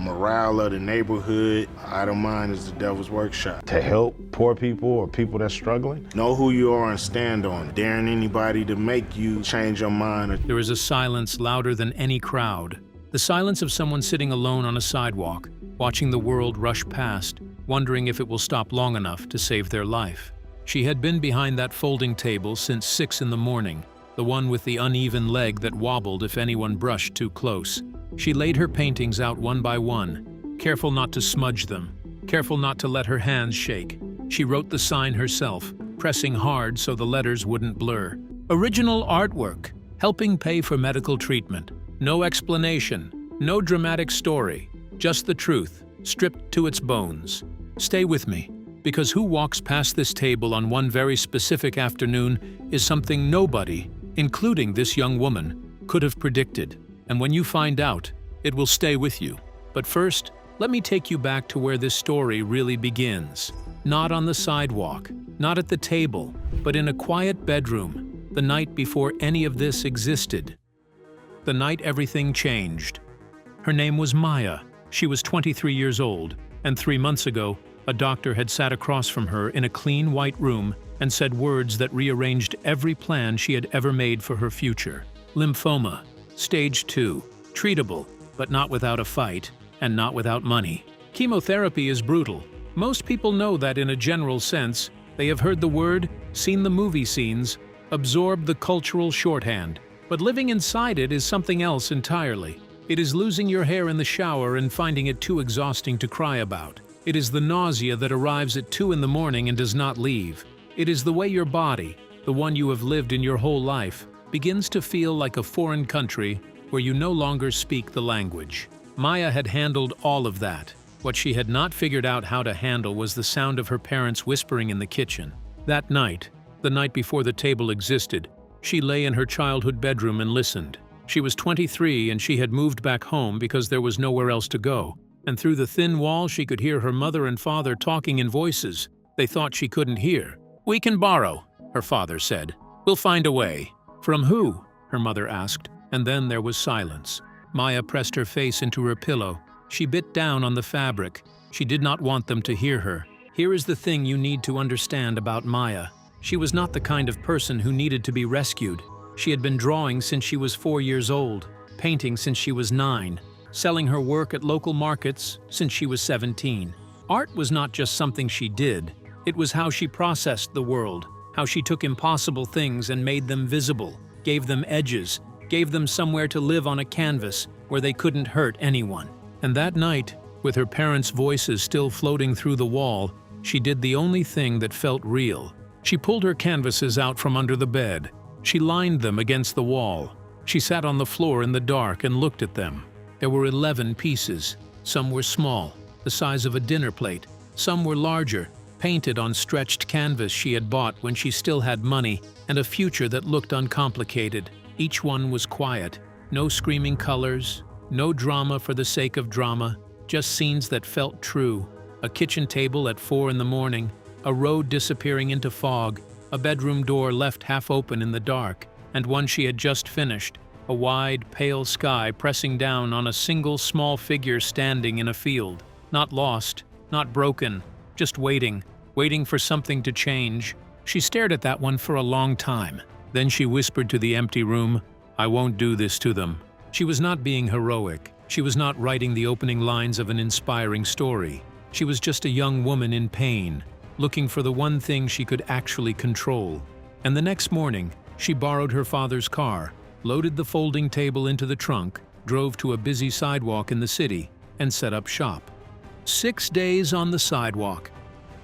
morale of the neighborhood. Idle mind is the devil's workshop. To help poor people or people that's struggling? Know who you are and stand on. Daring anybody to make you change your mind. There is a silence louder than any crowd. The silence of someone sitting alone on a sidewalk, watching the world rush past, wondering if it will stop long enough to save their life. She had been behind that folding table since 6 in the morning, the one with the uneven leg that wobbled if anyone brushed too close. She laid her paintings out one by one, careful not to smudge them, careful not to let her hands shake. She wrote the sign herself, pressing hard so the letters wouldn't blur. Original artwork, helping pay for medical treatment. No explanation, no dramatic story, just the truth, stripped to its bones. Stay with me, because who walks past this table on one very specific afternoon is something nobody, including this young woman, could have predicted. And when you find out, it will stay with you. But first, let me take you back to where this story really begins. Not on the sidewalk, not at the table, but in a quiet bedroom, the night before any of this existed. The night everything changed. Her name was Maya. She was 23 years old, and 3 months ago, a doctor had sat across from her in a clean white room and said words that rearranged every plan she had ever made for her future. Lymphoma, stage 2, treatable, but not without a fight, and not without money. Chemotherapy is brutal. Most people know that in a general sense. They have heard the word, seen the movie scenes, absorbed the cultural shorthand. But living inside it is something else entirely. It is losing your hair in the shower and finding it too exhausting to cry about. It is the nausea that arrives at 2 in the morning and does not leave. It is the way your body, the one you have lived in your whole life, begins to feel like a foreign country where you no longer speak the language. Maya had handled all of that. What she had not figured out how to handle was the sound of her parents whispering in the kitchen. That night, the night before the table existed, she lay in her childhood bedroom and listened. She was 23 and she had moved back home because there was nowhere else to go. And through the thin wall she could hear her mother and father talking in voices they thought she couldn't hear. "We can borrow," her father said. "We'll find a way." "From who?" her mother asked, and then there was silence. Maya pressed her face into her pillow. She bit down on the fabric. She did not want them to hear her. Here is the thing you need to understand about Maya. She was not the kind of person who needed to be rescued. She had been drawing since she was 4 years old, painting since she was 9, selling her work at local markets since she was 17. Art was not just something she did. It was how she processed the world, how she took impossible things and made them visible, gave them edges, gave them somewhere to live on a canvas where they couldn't hurt anyone. And that night, with her parents' voices still floating through the wall, she did the only thing that felt real. She pulled her canvases out from under the bed. She lined them against the wall. She sat on the floor in the dark and looked at them. There were 11 pieces. Some were small, the size of a dinner plate. Some were larger, painted on stretched canvas she had bought when she still had money and a future that looked uncomplicated. Each one was quiet. No screaming colors, no drama for the sake of drama, just scenes that felt true. A kitchen table at 4 in the morning, a road disappearing into fog, a bedroom door left half open in the dark, and one she had just finished. A wide, pale sky pressing down on a single small figure standing in a field. Not lost, not broken, just waiting for something to change. She stared at that one for a long time. Then she whispered to the empty room, "I won't do this to them." She was not being heroic. She was not writing the opening lines of an inspiring story. She was just a young woman in pain, looking for the one thing she could actually control. And the next morning, she borrowed her father's car, loaded the folding table into the trunk, drove to a busy sidewalk in the city, and set up shop. 6 days on the sidewalk.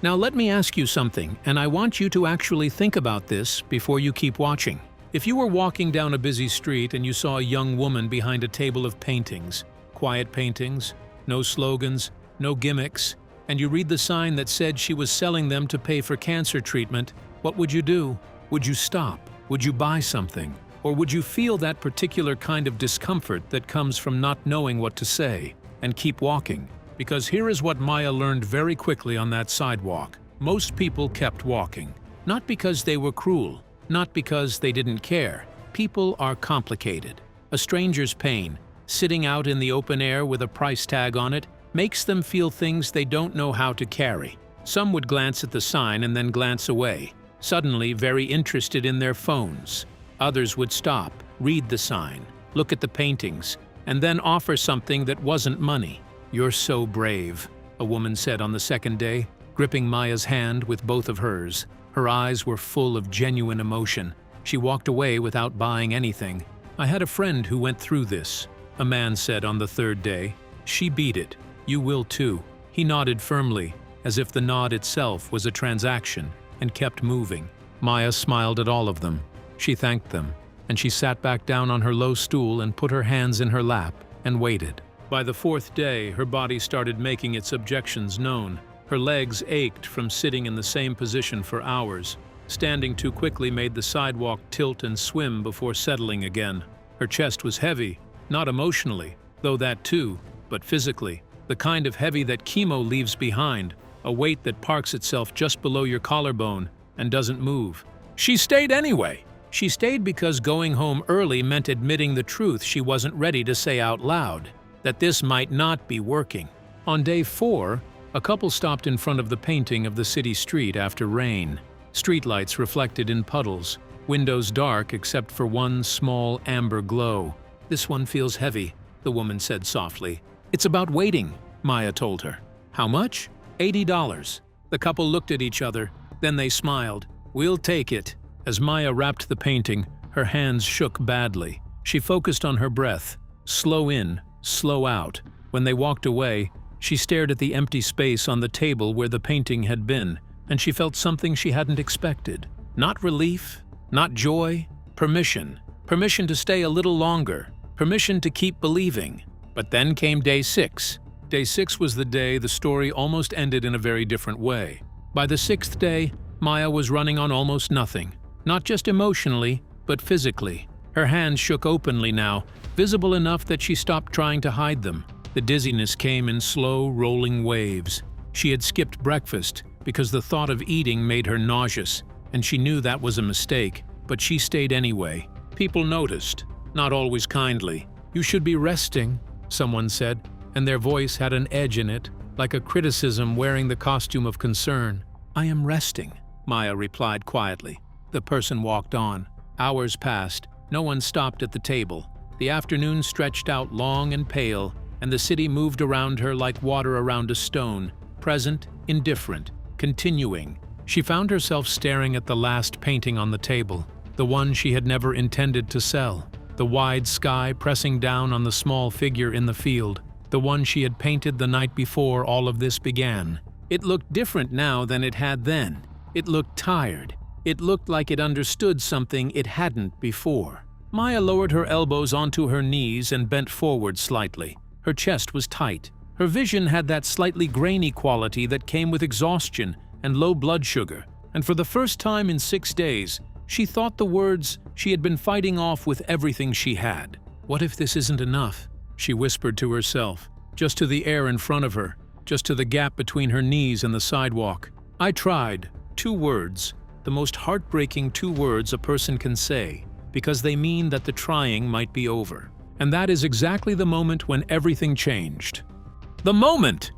Now let me ask you something, and I want you to actually think about this before you keep watching. If you were walking down a busy street and you saw a young woman behind a table of paintings, quiet paintings, no slogans, no gimmicks, and you read the sign that said she was selling them to pay for cancer treatment, what would you do? Would you stop? Would you buy something? Or would you feel that particular kind of discomfort that comes from not knowing what to say and keep walking? Because here is what Maya learned very quickly on that sidewalk. Most people kept walking. Not because they were cruel, not because they didn't care. People are complicated. A stranger's pain, sitting out in the open air with a price tag on it, makes them feel things they don't know how to carry. Some would glance at the sign and then glance away, suddenly very interested in their phones. Others would stop, read the sign, look at the paintings, and then offer something that wasn't money. "You're so brave," a woman said on the second day, gripping Maya's hand with both of hers. Her eyes were full of genuine emotion. She walked away without buying anything. "I had a friend who went through this," a man said on the third day. "She beat it. You will too." He nodded firmly, as if the nod itself was a transaction, and kept moving. Maya smiled at all of them. She thanked them, and she sat back down on her low stool and put her hands in her lap and waited. By the fourth day, her body started making its objections known. Her legs ached from sitting in the same position for hours. Standing too quickly made the sidewalk tilt and swim before settling again. Her chest was heavy, not emotionally, though that too, but physically. The kind of heavy that chemo leaves behind, a weight that parks itself just below your collarbone and doesn't move. She stayed anyway. She stayed because going home early meant admitting the truth she wasn't ready to say out loud, that this might not be working. On day 4, a couple stopped in front of the painting of the city street after rain. Streetlights reflected in puddles, windows dark except for one small amber glow. "This one feels heavy," the woman said softly. "It's about waiting," Maya told her. "How much?" $80. The couple looked at each other, then they smiled. "We'll take it." As Maya wrapped the painting, her hands shook badly. She focused on her breath. Slow in, slow out. When they walked away, she stared at the empty space on the table where the painting had been, and she felt something she hadn't expected. Not relief, not joy, permission. Permission to stay a little longer. Permission to keep believing. But then came day 6. Day 6 was the day the story almost ended in a very different way. By the 6th day, Maya was running on almost nothing. Not just emotionally, but physically. Her hands shook openly now, visible enough that she stopped trying to hide them. The dizziness came in slow, rolling waves. She had skipped breakfast because the thought of eating made her nauseous, and she knew that was a mistake, but she stayed anyway. People noticed, not always kindly. "You should be resting," someone said, and their voice had an edge in it, like a criticism wearing the costume of concern. "I am resting," Maya replied quietly. The person walked on. Hours passed. No one stopped at the table. The afternoon stretched out long and pale, and the city moved around her like water around a stone, present, indifferent, continuing. She found herself staring at the last painting on the table, the one she had never intended to sell, the wide sky pressing down on the small figure in the field, the one she had painted the night before all of this began. It looked different now than it had then. It looked tired. It looked like it understood something it hadn't before. Maya lowered her elbows onto her knees and bent forward slightly. Her chest was tight. Her vision had that slightly grainy quality that came with exhaustion and low blood sugar, and for the first time in 6 days, she thought the words she had been fighting off with everything she had. "What if this isn't enough?" she whispered to herself, just to the air in front of her, just to the gap between her knees and the sidewalk. "I tried." 2 words, the most heartbreaking 2 words a person can say, because they mean that the trying might be over. And that is exactly the moment when everything changed. The moment!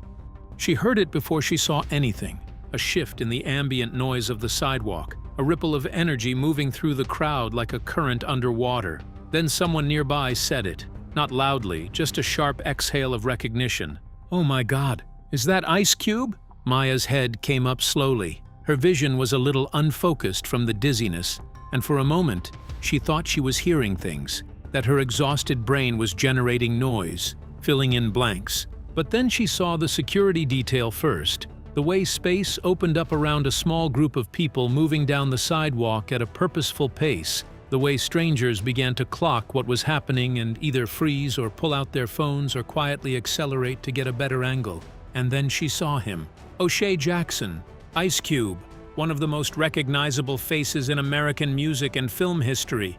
She heard it before she saw anything. A shift in the ambient noise of the sidewalk, a ripple of energy moving through the crowd like a current underwater. Then someone nearby said it, not loudly, just a sharp exhale of recognition. "Oh my God, is that Ice Cube?" Maya's head came up slowly. Her vision was a little unfocused from the dizziness, and for a moment, she thought she was hearing things, that her exhausted brain was generating noise, filling in blanks. But then she saw the security detail first, the way space opened up around a small group of people moving down the sidewalk at a purposeful pace, the way strangers began to clock what was happening and either freeze or pull out their phones or quietly accelerate to get a better angle. And then she saw him, O'Shea Jackson, Ice Cube, one of the most recognizable faces in American music and film history.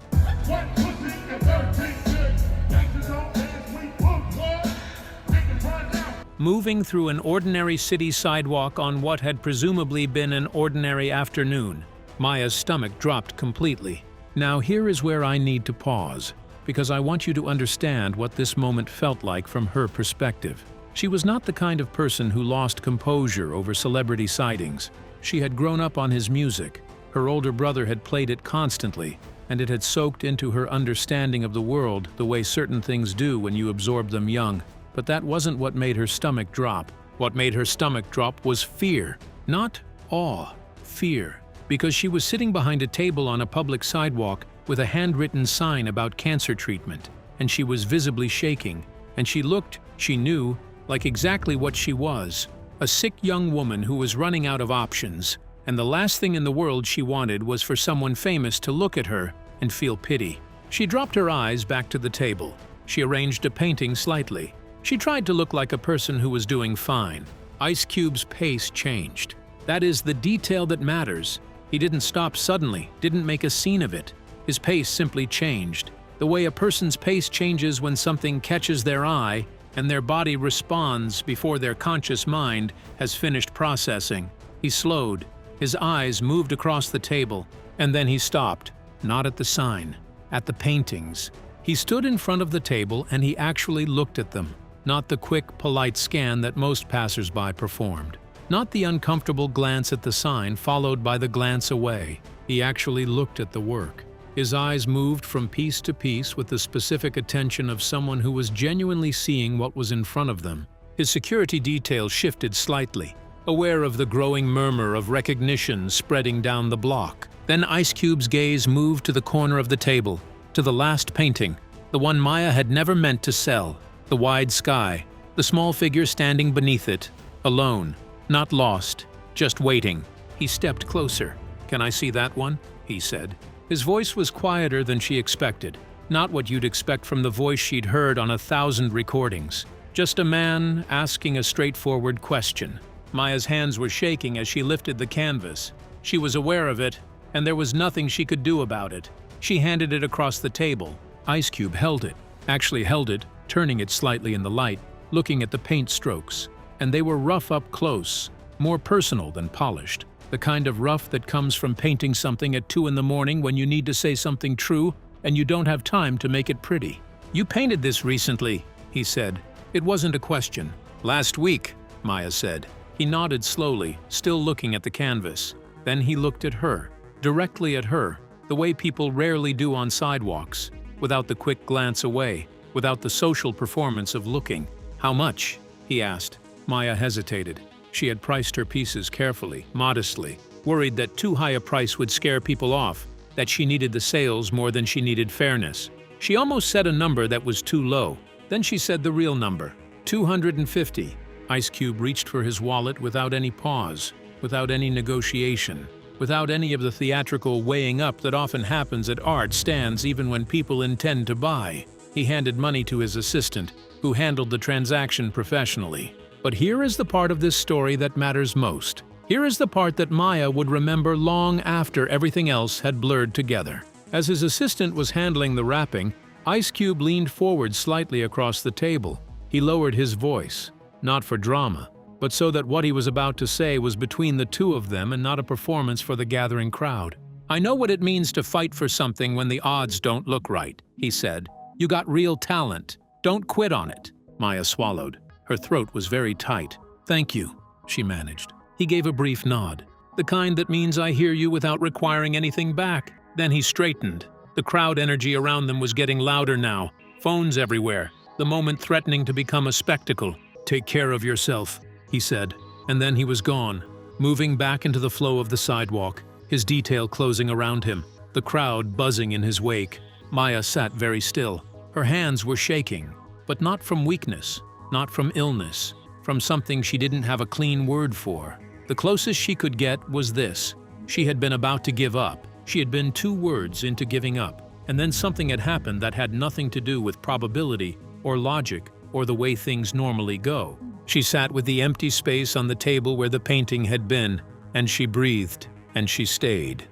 Moving through an ordinary city sidewalk on what had presumably been an ordinary afternoon, Maya's stomach dropped completely. Now here is where I need to pause, because I want you to understand what this moment felt like from her perspective. She was not the kind of person who lost composure over celebrity sightings. She had grown up on his music. Her older brother had played it constantly, and it had soaked into her understanding of the world the way certain things do when you absorb them young. But that wasn't what made her stomach drop. What made her stomach drop was fear. Not awe, fear. Because she was sitting behind a table on a public sidewalk with a handwritten sign about cancer treatment, and she was visibly shaking, and she looked, she knew, like exactly what she was, a sick young woman who was running out of options, and the last thing in the world she wanted was for someone famous to look at her and feel pity. She dropped her eyes back to the table. She arranged a painting slightly. She tried to look like a person who was doing fine. Ice Cube's pace changed. That is the detail that matters. He didn't stop suddenly, didn't make a scene of it. His pace simply changed. The way a person's pace changes when something catches their eye and their body responds before their conscious mind has finished processing. He slowed. His eyes moved across the table, and then he stopped, not at the sign, at the paintings. He stood in front of the table and he actually looked at them, not the quick, polite scan that most passersby performed. Not the uncomfortable glance at the sign followed by the glance away. He actually looked at the work. His eyes moved from piece to piece with the specific attention of someone who was genuinely seeing what was in front of them. His security detail shifted slightly, aware of the growing murmur of recognition spreading down the block. Then Ice Cube's gaze moved to the corner of the table, to the last painting, the one Maya had never meant to sell, the wide sky, the small figure standing beneath it, alone, not lost, just waiting. He stepped closer. "Can I see that one?" he said. His voice was quieter than she expected, not what you'd expect from the voice she'd heard on 1,000 recordings. Just a man asking a straightforward question. Maya's hands were shaking as she lifted the canvas. She was aware of it, and there was nothing she could do about it. She handed it across the table. Ice Cube held it, turning it slightly in the light, looking at the paint strokes. And they were rough up close, more personal than polished. The kind of rough that comes from painting something at 2 in the morning when you need to say something true and you don't have time to make it pretty. "You painted this recently," he said. It wasn't a question. "Last week," Maya said. He nodded slowly, still looking at the canvas. Then he looked at her, directly at her, the way people rarely do on sidewalks, without the quick glance away, without the social performance of looking. "How much?" he asked. Maya hesitated. She had priced her pieces carefully, modestly, worried that too high a price would scare people off, that she needed the sales more than she needed fairness. She almost said a number that was too low. Then she said the real number, $250. Ice Cube reached for his wallet without any pause, without any negotiation, without any of the theatrical weighing up that often happens at art stands even when people intend to buy. He handed money to his assistant, who handled the transaction professionally. But here is the part of this story that matters most. Here is the part that Maya would remember long after everything else had blurred together. As his assistant was handling the wrapping, Ice Cube leaned forward slightly across the table. He lowered his voice, not for drama, but so that what he was about to say was between the two of them and not a performance for the gathering crowd. "I know what it means to fight for something when the odds don't look right," he said. "You got real talent. Don't quit on it." Maya swallowed. Her throat was very tight. "Thank you," she managed. He gave a brief nod. "The kind that means I hear you without requiring anything back." Then he straightened. The crowd energy around them was getting louder now. Phones everywhere. The moment threatening to become a spectacle. "Take care of yourself," he said. And then he was gone, moving back into the flow of the sidewalk, his detail closing around him, the crowd buzzing in his wake. Maya sat very still. Her hands were shaking, but not from weakness. Not from illness, from something she didn't have a clean word for. The closest she could get was this. She had been about to give up. She had been 2 words into giving up, and then something had happened that had nothing to do with probability or logic or the way things normally go. She sat with the empty space on the table where the painting had been, and she breathed, and she stayed.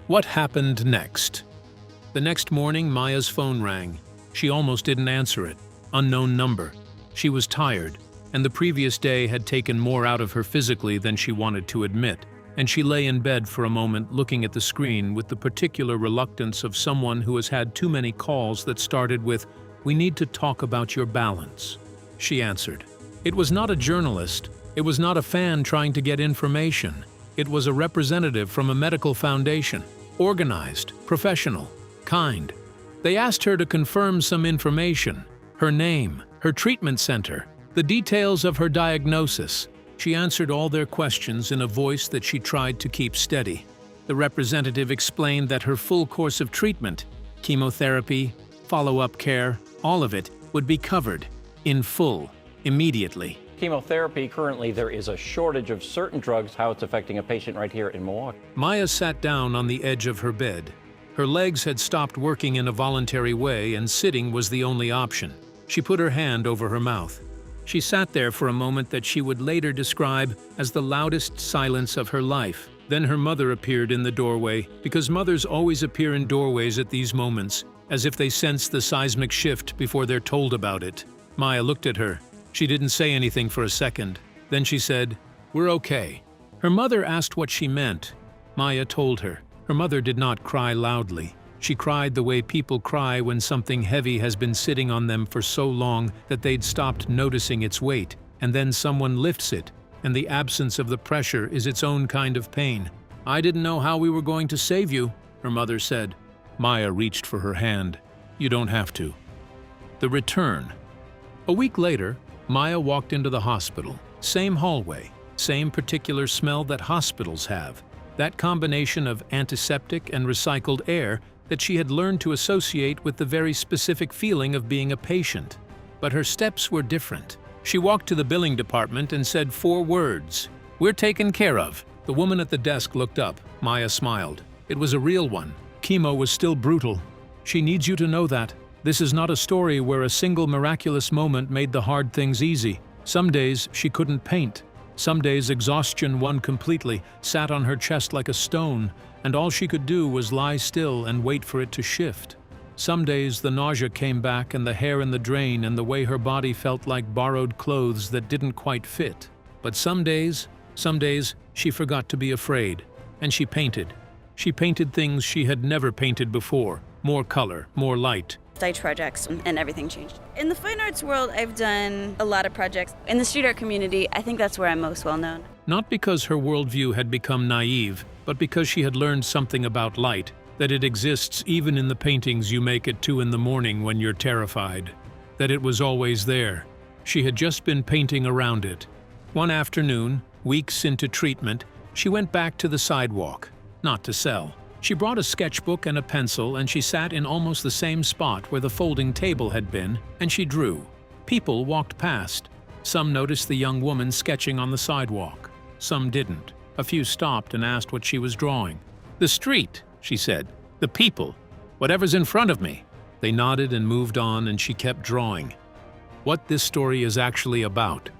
What happened next? The next morning, Maya's phone rang. She almost didn't answer it. Unknown number. She was tired, and the previous day had taken more out of her physically than she wanted to admit, and she lay in bed for a moment looking at the screen with the particular reluctance of someone who has had too many calls that started with, "We need to talk about your balance." She answered. It was not a journalist. It was not a fan trying to get information. It was a representative from a medical foundation, organized, professional, kind. They asked her to confirm some information, her name, her treatment center, the details of her diagnosis. She answered all their questions in a voice that she tried to keep steady. The representative explained that her full course of treatment, chemotherapy, follow-up care, all of it would be covered in full, immediately. Chemotherapy, currently there is a shortage of certain drugs, how it's affecting a patient right here in Milwaukee. Maya sat down on the edge of her bed. Her legs had stopped working in a voluntary way and sitting was the only option. She put her hand over her mouth. She sat there for a moment that she would later describe as the loudest silence of her life. Then her mother appeared in the doorway, because mothers always appear in doorways at these moments, as if they sense the seismic shift before they're told about it. Maya looked at her. She didn't say anything for a second. Then she said, "We're okay." Her mother asked what she meant. Maya told her. Her mother did not cry loudly. She cried the way people cry when something heavy has been sitting on them for so long that they'd stopped noticing its weight, and then someone lifts it, and the absence of the pressure is its own kind of pain. "I didn't know how we were going to save you," her mother said. Maya reached for her hand. "You don't have to." The return. A week later, Maya walked into the hospital. Same hallway, same particular smell that hospitals have. That combination of antiseptic and recycled air that she had learned to associate with the very specific feeling of being a patient. But her steps were different. She walked to the billing department and said 4 words. "We're taken care of." The woman at the desk looked up. Maya smiled. It was a real one. Chemo was still brutal. "She needs you to know that. This is not a story where a single miraculous moment made the hard things easy. Some days she couldn't paint. Some days exhaustion won completely, sat on her chest like a stone, and all she could do was lie still and wait for it to shift. Some days the nausea came back and the hair in the drain and the way her body felt like borrowed clothes that didn't quite fit. But some days she forgot to be afraid, and she painted. She painted things she had never painted before, more color, more light. Stage projects, and everything changed. In the fine arts world, I've done a lot of projects. In the street art community, I think that's where I'm most well known. Not because her worldview had become naive, but because she had learned something about light, that it exists even in the paintings you make at 2 in the morning when you're terrified. That it was always there. She had just been painting around it. One afternoon, weeks into treatment, she went back to the sidewalk, not to sell. She brought a sketchbook and a pencil and she sat in almost the same spot where the folding table had been, and she drew. People walked past. Some noticed the young woman sketching on the sidewalk. Some didn't. A few stopped and asked what she was drawing. "The street," she said. "The people. Whatever's in front of me." They nodded and moved on, and she kept drawing. What this story is actually about.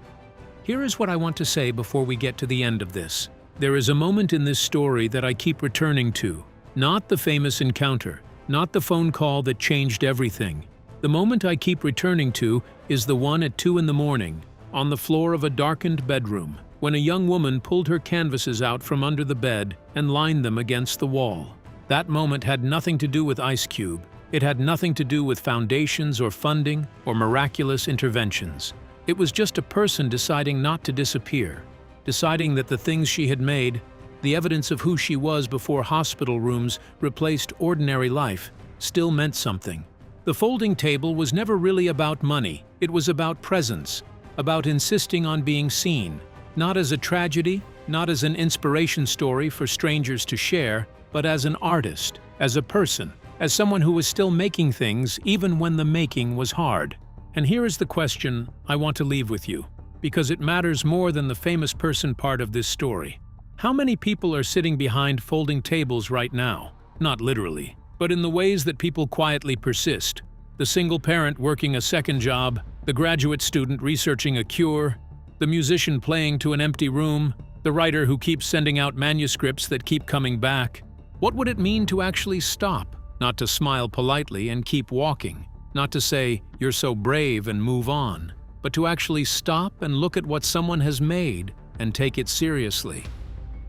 Here is what I want to say before we get to the end of this. There is a moment in this story that I keep returning to. Not the famous encounter, not the phone call that changed everything. The moment I keep returning to is the one at 2 in the morning, on the floor of a darkened bedroom, when a young woman pulled her canvases out from under the bed and lined them against the wall. That moment had nothing to do with Ice Cube. It had nothing to do with foundations or funding or miraculous interventions. It was just a person deciding not to disappear, deciding that the things she had made, the evidence of who she was before hospital rooms replaced ordinary life, still meant something. The folding table was never really about money. It was about presence, about insisting on being seen, not as a tragedy, not as an inspiration story for strangers to share, but as an artist, as a person, as someone who was still making things even when the making was hard. And here is the question I want to leave with you, because it matters more than the famous person part of this story. How many people are sitting behind folding tables right now? Not literally, but in the ways that people quietly persist. The single parent working a second job, the graduate student researching a cure, the musician playing to an empty room, the writer who keeps sending out manuscripts that keep coming back. What would it mean to actually stop? Not to smile politely and keep walking, not to say, "You're so brave," and move on, but to actually stop and look at what someone has made and take it seriously.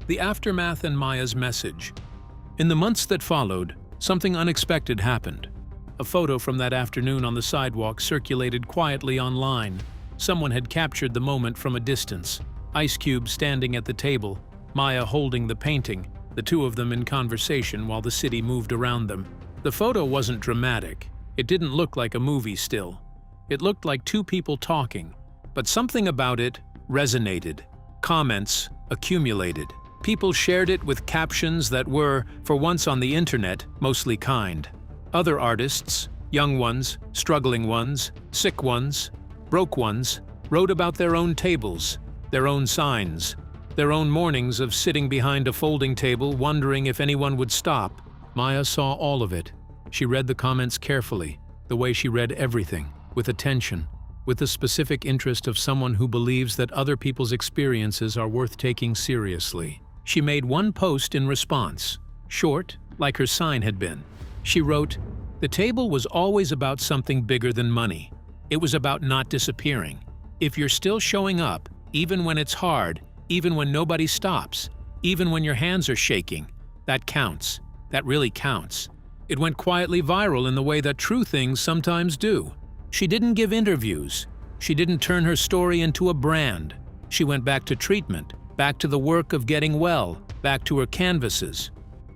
The aftermath and Maya's message. In the months that followed, something unexpected happened. A photo from that afternoon on the sidewalk circulated quietly online. Someone had captured the moment from a distance. Ice Cube standing at the table, Maya holding the painting, the two of them in conversation while the city moved around them. The photo wasn't dramatic. It didn't look like a movie still. It looked like two people talking, but something about it resonated. Comments accumulated. People shared it with captions that were, for once on the internet, mostly kind. Other artists, young ones, struggling ones, sick ones, broke ones, wrote about their own tables, their own signs, their own mornings of sitting behind a folding table wondering if anyone would stop. Maya saw all of it. She read the comments carefully, the way she read everything, with attention, with the specific interest of someone who believes that other people's experiences are worth taking seriously. She made one post in response, short, like her sign had been. She wrote, "The table was always about something bigger than money. It was about not disappearing. If you're still showing up, even when it's hard, even when nobody stops, even when your hands are shaking, that counts. That really counts." It went quietly viral in the way that true things sometimes do. She didn't give interviews. She didn't turn her story into a brand. She went back to treatment, back to the work of getting well, back to her canvases.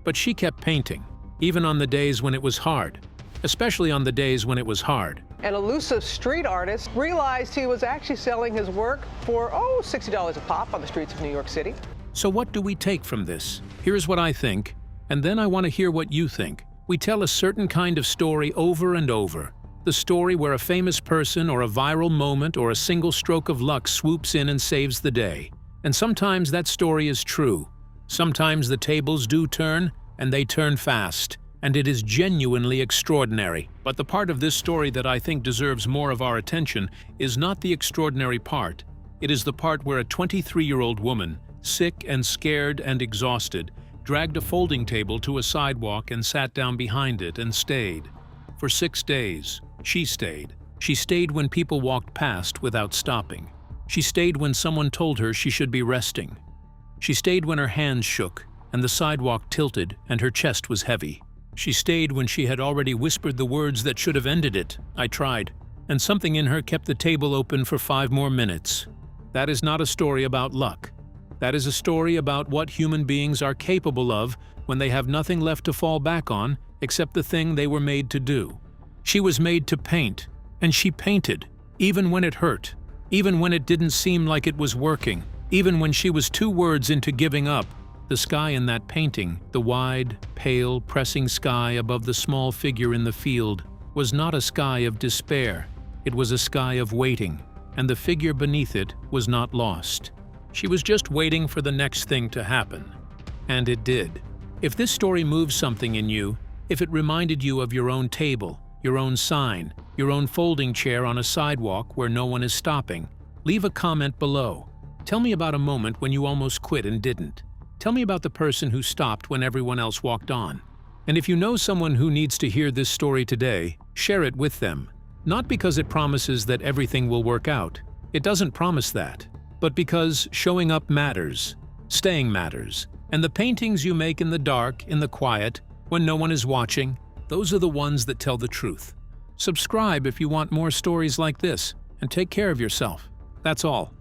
But she kept painting, even on the days when it was hard, especially on the days when it was hard. An elusive street artist realized he was actually selling his work for, $60 a pop on the streets of New York City. So what do we take from this? Here's what I think, and then I want to hear what you think. We tell a certain kind of story over and over. The story where a famous person or a viral moment or a single stroke of luck swoops in and saves the day. And sometimes that story is true. Sometimes the tables do turn, and they turn fast, and it is genuinely extraordinary. But the part of this story that I think deserves more of our attention is not the extraordinary part. It is the part where a 23-year-old woman, sick and scared and exhausted, dragged a folding table to a sidewalk and sat down behind it and stayed. For 6 days, she stayed. She stayed when people walked past without stopping. She stayed when someone told her she should be resting. She stayed when her hands shook and the sidewalk tilted and her chest was heavy. She stayed when she had already whispered the words that should have ended it, "I tried," and something in her kept the table open for 5 more minutes. That is not a story about luck. That is a story about what human beings are capable of when they have nothing left to fall back on except the thing they were made to do. She was made to paint, and she painted, even when it hurt, even when it didn't seem like it was working, even when she was 2 words into giving up. The sky in that painting, the wide, pale, pressing sky above the small figure in the field, was not a sky of despair. It was a sky of waiting, and the figure beneath it was not lost. She was just waiting for the next thing to happen. And it did. If this story moves something in you, if it reminded you of your own table, your own sign, your own folding chair on a sidewalk where no one is stopping, leave a comment below. Tell me about a moment when you almost quit and didn't. Tell me about the person who stopped when everyone else walked on. And if you know someone who needs to hear this story today, share it with them. Not because it promises that everything will work out. It doesn't promise that. But because showing up matters, staying matters, and the paintings you make in the dark, in the quiet, when no one is watching, those are the ones that tell the truth. Subscribe if you want more stories like this, and take care of yourself. That's all.